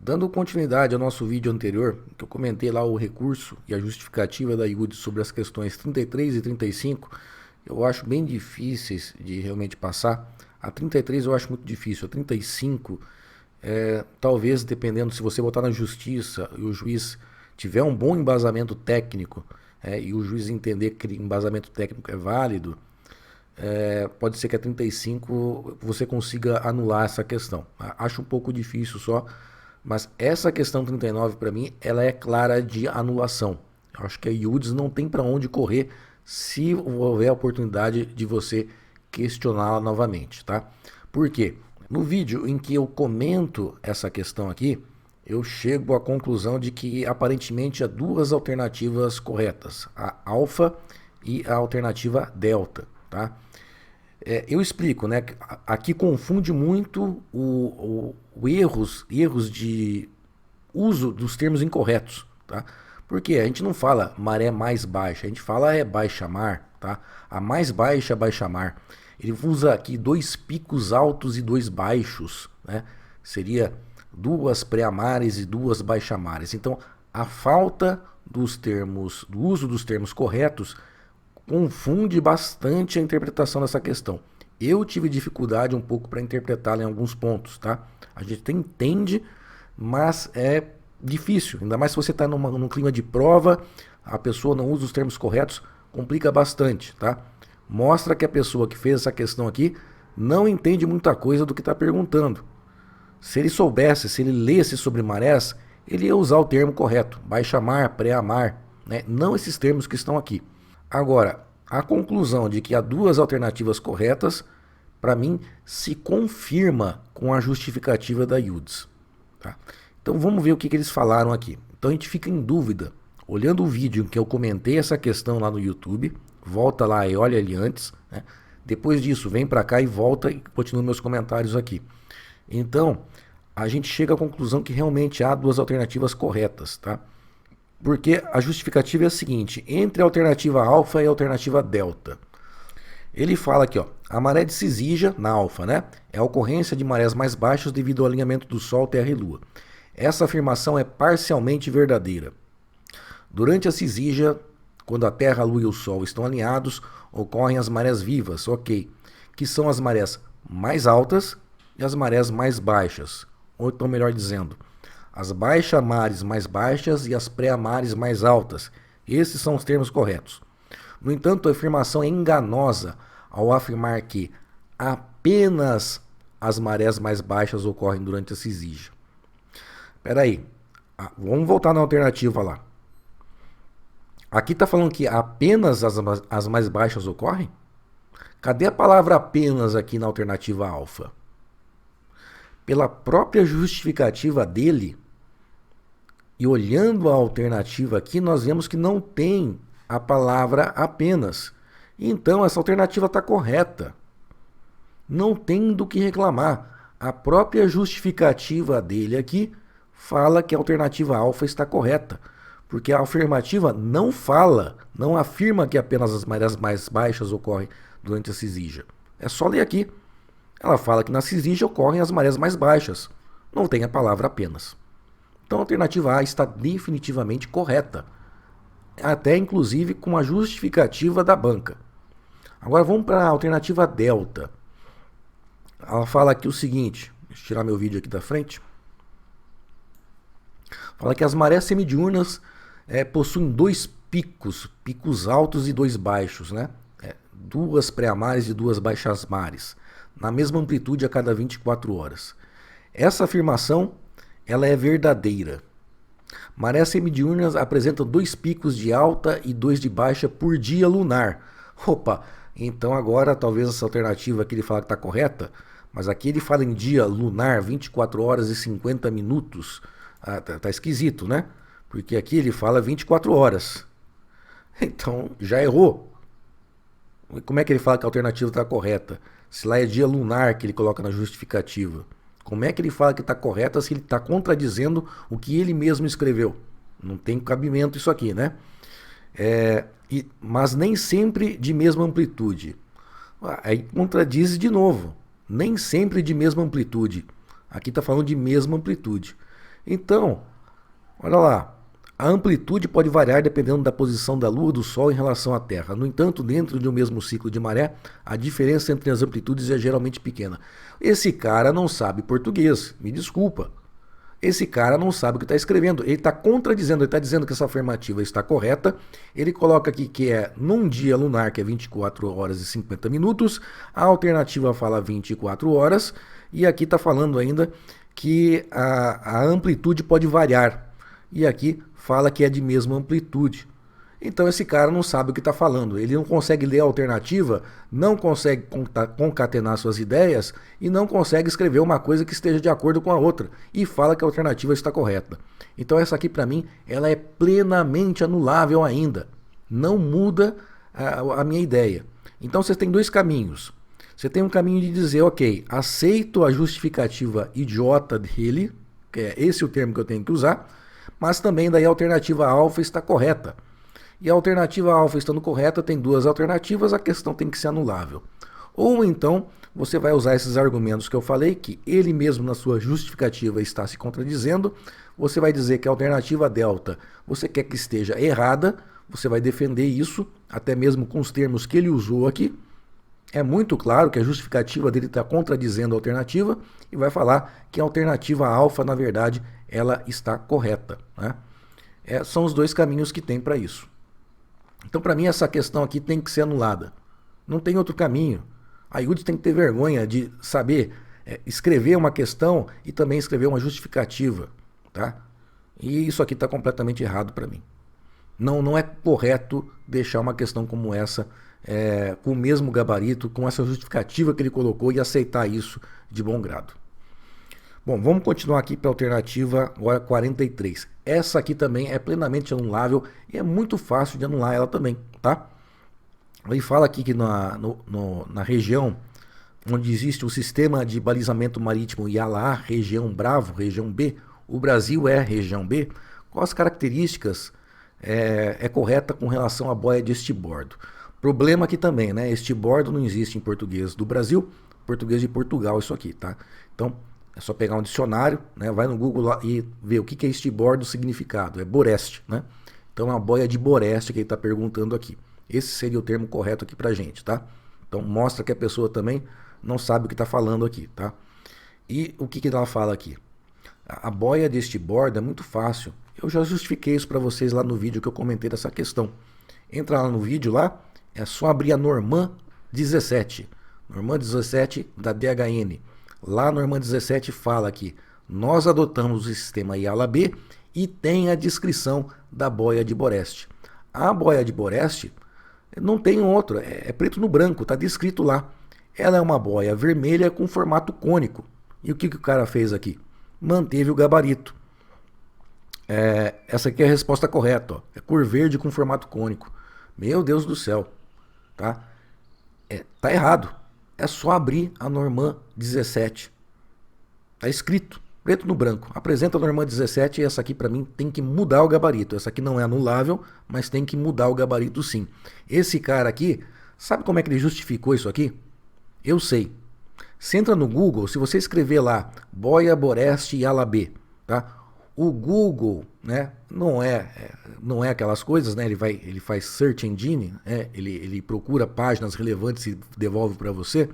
Dando continuidade ao nosso vídeo anterior, que eu comentei lá o recurso e a justificativa da IUD sobre as questões 33 e 35, eu acho bem difíceis de realmente passar. A 33 eu acho muito difícil, a 35, talvez dependendo se você botar na justiça e o juiz tiver um bom embasamento técnico, e o juiz entender que embasamento técnico é válido, pode ser que a 35 você consiga anular essa questão. Acho um pouco difícil só, mas essa questão 39 para mim, ela é clara de anulação. Eu acho que a IUDS não tem para onde correr se houver a oportunidade de você questioná-la novamente, tá? Por quê? No vídeo em que eu comento essa questão aqui, eu chego à conclusão de que aparentemente há duas alternativas corretas, a alfa e a alternativa delta, tá? Eu explico, né? Aqui confunde muito erros de uso dos termos incorretos, tá? Porque a gente não fala maré mais baixa, a gente fala baixa mar, tá? A mais baixa, baixa mar. Ele usa aqui dois picos altos e dois baixos, né? Seria duas pré-mares e duas baixa-mares. Então, a falta dos termos, do uso dos termos corretos, confunde bastante a interpretação dessa questão. Eu tive dificuldade um pouco para interpretá-la em alguns pontos, tá? A gente entende, mas é difícil. Ainda mais se você está num clima de prova, a pessoa não usa os termos corretos, complica bastante, tá? Mostra que a pessoa que fez essa questão aqui não entende muita coisa do que está perguntando. Se ele soubesse, se ele lesse sobre marés, ele ia usar o termo correto, baixa-mar, pré-mar, né? Não esses termos que estão aqui. Agora, a conclusão de que há duas alternativas corretas, para mim, se confirma com a justificativa da IUDS. Tá? Então vamos ver o que eles falaram aqui. Então a gente fica em dúvida. Olhando o vídeo em que eu comentei essa questão lá no YouTube, volta lá e olha ali antes, né? Depois disso, vem para cá e volta e continua meus comentários aqui. Então, a gente chega à conclusão que realmente há duas alternativas corretas, tá? Porque a justificativa é a seguinte, entre a alternativa alfa e a alternativa delta. Ele fala aqui, ó, a maré de cisígia, na alfa, né, é a ocorrência de marés mais baixas devido ao alinhamento do Sol, Terra e Lua. Essa afirmação é parcialmente verdadeira. Durante a cisígia, quando a Terra, a Lua e o Sol estão alinhados, ocorrem as marés vivas, ok, que são as marés mais altas e as marés mais baixas, ou então melhor dizendo, as baixa-mares mais baixas e as pré-mares mais altas. Esses são os termos corretos. No entanto, a afirmação é enganosa ao afirmar que apenas as marés mais baixas ocorrem durante a cisígia. Espera aí, vamos voltar na alternativa lá. Aqui está falando que apenas as mais baixas ocorrem? Cadê a palavra apenas aqui na alternativa alfa? Pela própria justificativa dele, e olhando a alternativa aqui, nós vemos que não tem a palavra apenas. Então, essa alternativa está correta. Não tem do que reclamar. A própria justificativa dele aqui fala que a alternativa alfa está correta. Porque a afirmativa não fala, não afirma que apenas as marés mais baixas ocorrem durante a cisígia. É só ler aqui. Ela fala que na cisígia ocorrem as marés mais baixas. Não tem a palavra apenas. Então a alternativa A está definitivamente correta. Até inclusive com a justificativa da banca. Agora vamos para a alternativa delta. Ela fala aqui o seguinte, deixa eu tirar meu vídeo aqui da frente. Fala que as marés semidiurnas possuem dois picos altos e dois baixos, né? Duas pré-mares e duas baixas mares, na mesma amplitude a cada 24 horas. Essa afirmação ela é verdadeira. Marés semidiurnas apresentam dois picos de alta e dois de baixa por dia lunar. Opa, então agora talvez essa alternativa aqui ele fala que está correta, mas aqui ele fala em dia lunar 24 horas e 50 minutos. Tá esquisito, né? Porque aqui ele fala 24 horas. Então já errou. Como é que ele fala que a alternativa está correta? Se lá é dia lunar que ele coloca na justificativa. Como é que ele fala que está correta se ele está contradizendo o que ele mesmo escreveu? Não tem cabimento isso aqui, né? Mas nem sempre de mesma amplitude. Aí contradiz de novo. Nem sempre de mesma amplitude. Aqui está falando de mesma amplitude. Então, olha lá. A amplitude pode variar dependendo da posição da Lua ou do Sol em relação à Terra. No entanto, dentro de um mesmo ciclo de maré, a diferença entre as amplitudes é geralmente pequena. Esse cara não sabe português, me desculpa. Esse cara não sabe o que está escrevendo. Ele está contradizendo, ele está dizendo que essa afirmativa está correta. Ele coloca aqui que é num dia lunar, que é 24 horas e 50 minutos. A alternativa fala 24 horas. E aqui está falando ainda que a amplitude pode variar. E aqui fala que é de mesma amplitude. Então esse cara não sabe o que está falando. Ele não consegue ler a alternativa, não consegue concatenar suas ideias e não consegue escrever uma coisa que esteja de acordo com a outra. E fala que a alternativa está correta. Então essa aqui para mim, ela é plenamente anulável ainda. Não muda a minha ideia. Então você tem dois caminhos. Você tem um caminho de dizer, ok, aceito a justificativa idiota dele, que é esse o termo que eu tenho que usar, mas também daí a alternativa alfa está correta. E a alternativa alfa estando correta tem duas alternativas, a questão tem que ser anulável. Ou então você vai usar esses argumentos que eu falei, que ele mesmo na sua justificativa está se contradizendo, você vai dizer que a alternativa delta você quer que esteja errada, você vai defender isso, até mesmo com os termos que ele usou aqui. É muito claro que a justificativa dele está contradizendo a alternativa e vai falar que a alternativa alfa, na verdade, ela está correta, né? São os dois caminhos que tem para isso. Então, para mim, essa questão aqui tem que ser anulada. Não tem outro caminho. A IUDS tem que ter vergonha de saber escrever uma questão e também escrever uma justificativa, tá? E isso aqui está completamente errado para mim. Não é correto deixar uma questão como essa com o mesmo gabarito, com essa justificativa que ele colocou e aceitar isso de bom grado. Bom, vamos continuar aqui para a alternativa agora 43. Essa aqui também é plenamente anulável e é muito fácil de anular ela também, tá? Ele fala aqui que na região onde existe o sistema de balizamento marítimo Iala A, região Bravo, região B, o Brasil é região B, quais características é correta com relação à boia de estibordo? Problema aqui também, né? Estibordo não existe em português do Brasil, português de Portugal isso aqui, tá? Então, é só pegar um dicionário, né? Vai no Google lá e ver o que é estibordo, o significado. É boreste, né? Então, a boia de boreste que ele está perguntando aqui. Esse seria o termo correto aqui pra gente, tá? Então, mostra que a pessoa também não sabe o que está falando aqui, tá? E o que ela fala aqui? A boia de estibordo é muito fácil. Eu já justifiquei isso para vocês lá no vídeo que eu comentei dessa questão. Entra lá no vídeo lá, é só abrir a Normand 17. Normand 17 da DHN. Lá no Normand 17 fala que nós adotamos o sistema Iala B e tem a descrição da boia de boreste. A boia de boreste não tem outro, é preto no branco, está descrito lá. Ela é uma boia vermelha com formato cônico. E o que o cara fez aqui? Manteve o gabarito. Essa aqui é a resposta correta, ó. É cor verde com formato cônico. Meu Deus do céu, tá? Tá errado. É só abrir a Normand 17. Tá escrito, preto no branco. Apresenta a Normand 17 e essa aqui para mim tem que mudar o gabarito. Essa aqui não é anulável, mas tem que mudar o gabarito sim. Esse cara aqui, sabe como é que ele justificou isso aqui? Eu sei. Você entra no Google, se você escrever lá boia boreste Iala B, tá? O Google, né, não é aquelas coisas, né? Ele faz search engine, ele procura páginas relevantes e devolve para você.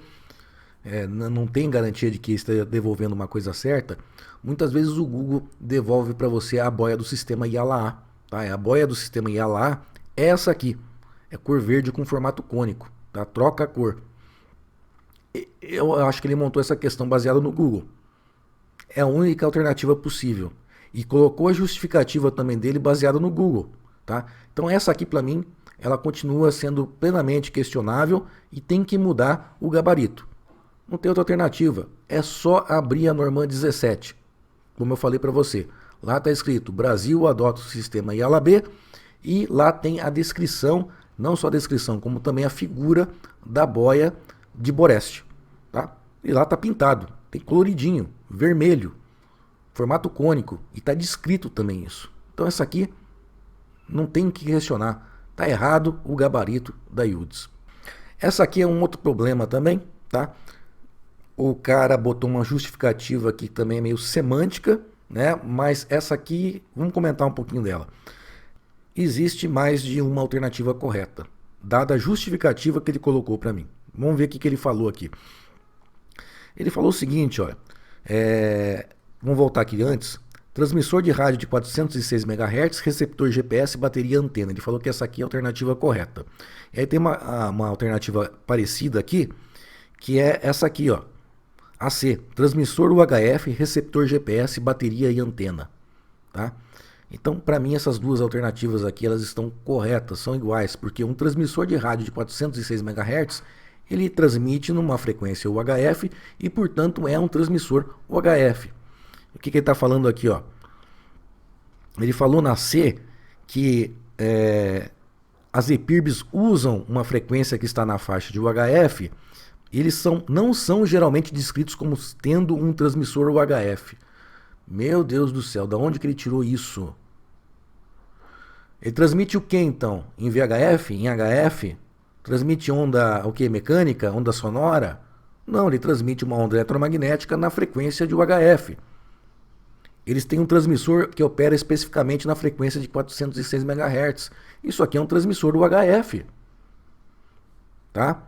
Não tem garantia de que esteja devolvendo uma coisa certa. Muitas vezes o Google devolve para você a boia do sistema Iala A, tá? A boia do sistema Iala A é essa aqui, é cor verde com formato cônico, tá? Troca a cor. Eu acho que ele montou essa questão baseada no Google. É a única alternativa possível. E colocou a justificativa também dele baseada no Google, tá? Então essa aqui para mim, ela continua sendo plenamente questionável e tem que mudar o gabarito. Não tem outra alternativa. É só abrir a Normand 17. Como eu falei para você. Lá está escrito, Brasil adota o sistema Iala B e lá tem a descrição, não só a descrição, como também a figura da boia de boreste, tá? E lá está pintado, tem coloridinho, vermelho, formato cônico, e está descrito também isso. Então essa aqui não tem que questionar, está errado o gabarito da IUDS. Essa aqui é um outro problema também, tá? O cara botou uma justificativa aqui também meio semântica, né? Mas essa aqui, vamos comentar um pouquinho dela. Existe mais de uma alternativa correta, dada a justificativa que ele colocou para mim. Vamos ver o que ele falou aqui. Ele falou o seguinte, olha, vamos voltar aqui antes. Transmissor de rádio de 406 MHz, receptor GPS, bateria antena. Ele falou que essa aqui é a alternativa correta. E aí tem uma alternativa parecida aqui, que é essa aqui, ó. AC, transmissor UHF, receptor GPS, bateria e antena. Tá? Então, para mim, essas duas alternativas aqui, elas estão corretas, são iguais, porque um transmissor de rádio de 406 MHz, ele transmite numa frequência UHF e, portanto, é um transmissor UHF. O que ele está falando aqui, ó? Ele falou na C que as EPIRBs usam uma frequência que está na faixa de UHF, e eles não são geralmente descritos como tendo um transmissor UHF. Meu Deus do céu, da onde que ele tirou isso? Ele transmite o que então? Em VHF? Em HF? Transmite onda o que? Mecânica? Onda sonora? Não, ele transmite uma onda eletromagnética na frequência de UHF. Eles têm um transmissor que opera especificamente na frequência de 406 MHz. Isso aqui é um transmissor UHF. Tá?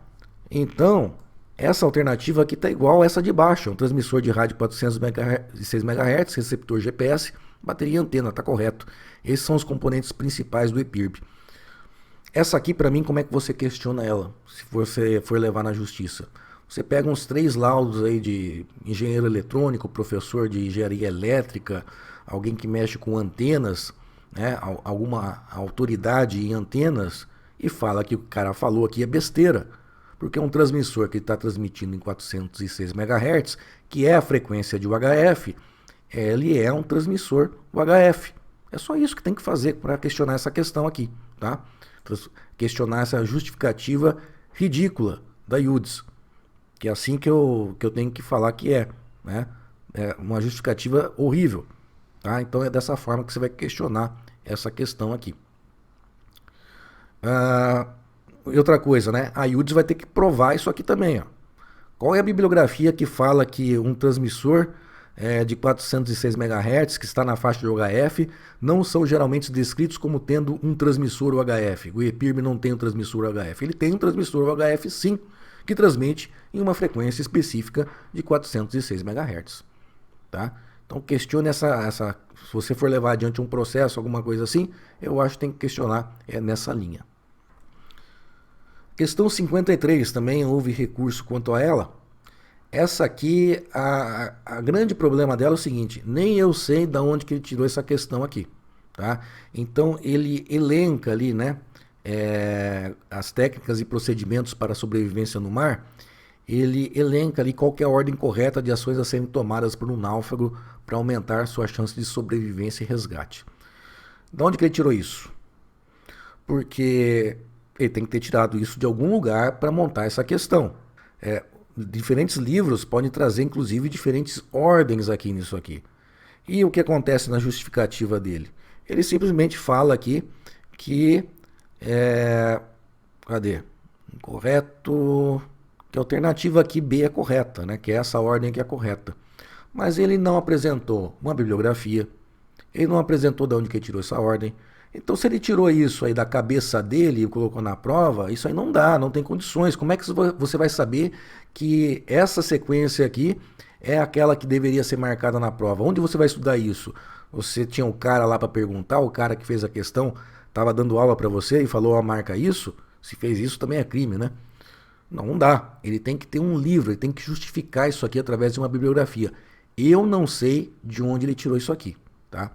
Então, essa alternativa aqui está igual a essa de baixo. É um transmissor de rádio 406 MHz, receptor GPS, bateria e antena, está correto. Esses são os componentes principais do EPIRB. Essa aqui, para mim, como é que você questiona ela, se você for levar na justiça? Você pega uns 3 laudos aí de engenheiro eletrônico, professor de engenharia elétrica, alguém que mexe com antenas, né, alguma autoridade em antenas, e fala que o cara falou aqui é besteira. Porque é um transmissor que está transmitindo em 406 MHz, que é a frequência de UHF, ele é um transmissor UHF. É só isso que tem que fazer para questionar essa questão aqui, tá? Questionar essa justificativa ridícula da UDS, que é assim que eu tenho que falar que né? É uma justificativa horrível, tá? Então é dessa forma que você vai questionar essa questão aqui. E outra coisa, né? A UDS vai ter que provar isso aqui também, ó. Qual é a bibliografia que fala que um transmissor de 406 MHz, que está na faixa de UHF, não são geralmente descritos como tendo um transmissor UHF? O EPIRB não tem um transmissor UHF. Ele tem um transmissor UHF, sim, que transmite em uma frequência específica de 406 MHz. Tá? Então questione essa... Se você for levar adiante um processo, alguma coisa assim, eu acho que tem que questionar nessa linha. Questão 53, também houve recurso quanto a ela. Essa aqui, a grande problema dela é o seguinte, nem eu sei de onde que ele tirou essa questão aqui. Tá? Então ele elenca ali, né, as técnicas e procedimentos para a sobrevivência no mar. Ele elenca ali qual que é a ordem correta de ações a serem tomadas por um náufrago para aumentar sua chance de sobrevivência e resgate. De onde que ele tirou isso? Porque ele tem que ter tirado isso de algum lugar para montar essa questão. Diferentes livros podem trazer, inclusive, diferentes ordens aqui nisso aqui. E o que acontece na justificativa dele? Ele simplesmente fala aqui que cadê? Incorreto. Que a alternativa aqui B é correta, né? Que é essa ordem que é correta. Mas ele não apresentou uma bibliografia. Ele não apresentou de onde que ele tirou essa ordem. Então, se ele tirou isso aí da cabeça dele e colocou na prova, isso aí não dá, não tem condições. Como é que você vai saber que essa sequência aqui é aquela que deveria ser marcada na prova? Onde você vai estudar isso? Você tinha um cara lá para perguntar, o cara que fez a questão estava dando aula para você e falou, ó, marca isso? Se fez isso também é crime, né? Não dá. Ele tem que ter um livro, ele tem que justificar isso aqui através de uma bibliografia. Eu não sei de onde ele tirou isso aqui, tá?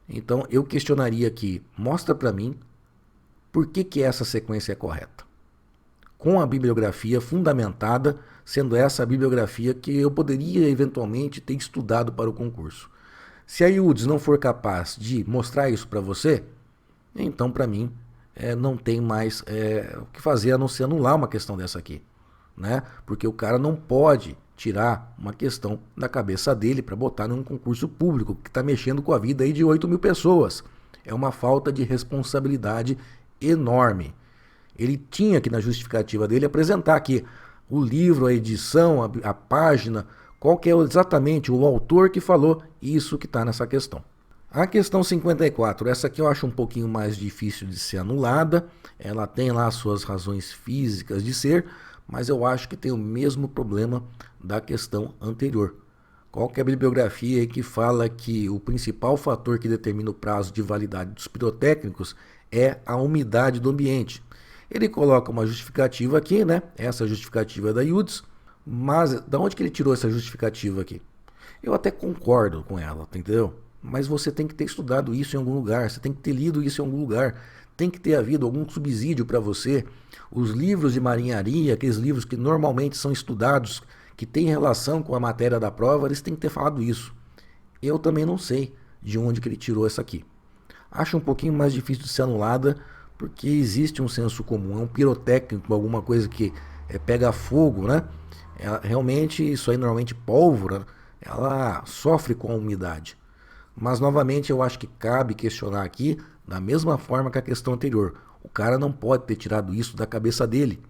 Então eu questionaria aqui, mostra para mim por que essa sequência é correta. Com a bibliografia fundamentada, sendo essa a bibliografia que eu poderia eventualmente ter estudado para o concurso. Se a UDS não for capaz de mostrar isso para você, então para mim não tem mais o que fazer a não ser anular uma questão dessa aqui, né? Porque o cara não pode tirar uma questão da cabeça dele para botar num concurso público que está mexendo com a vida aí de 8 mil pessoas. É uma falta de responsabilidade enorme. Ele tinha que, na justificativa dele, apresentar aqui o livro, a edição, a página, qual que é exatamente o autor que falou isso que está nessa questão. A questão 54, essa aqui eu acho um pouquinho mais difícil de ser anulada. Ela tem lá suas razões físicas de ser, mas eu acho que tem o mesmo problema da questão anterior. Qual que é a bibliografia aí que fala que o principal fator que determina o prazo de validade dos pirotécnicos é a umidade do ambiente? Ele coloca uma justificativa aqui, né? Essa justificativa é da IUDS, mas da onde que ele tirou essa justificativa aqui? Eu até concordo com ela, entendeu? Mas você tem que ter estudado isso em algum lugar, você tem que ter lido isso em algum lugar, tem que ter havido algum subsídio para você. Os livros de marinharia, aqueles livros que normalmente são estudados, que têm relação com a matéria da prova, eles têm que ter falado isso. Eu também não sei de onde que ele tirou essa aqui. Acho um pouquinho mais difícil de ser anulada, porque existe um senso comum, é um pirotécnico, alguma coisa que pega fogo, né? Realmente, isso aí normalmente pólvora, ela sofre com a umidade. Mas novamente eu acho que cabe questionar aqui da mesma forma que a questão anterior. O cara não pode ter tirado isso da cabeça dele.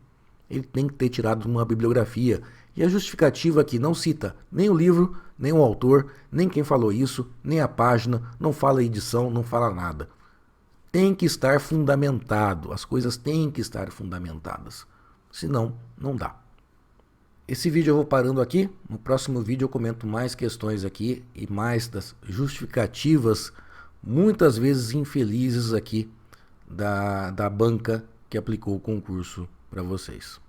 Ele tem que ter tirado uma bibliografia. E a justificativa aqui não cita nem o livro, nem o autor, nem quem falou isso, nem a página, não fala edição, não fala nada. Tem que estar fundamentado, as coisas têm que estar fundamentadas. Senão, não dá. Esse vídeo eu vou parando aqui. No próximo vídeo eu comento mais questões aqui e mais das justificativas, muitas vezes infelizes aqui, da banca que aplicou o concurso para vocês.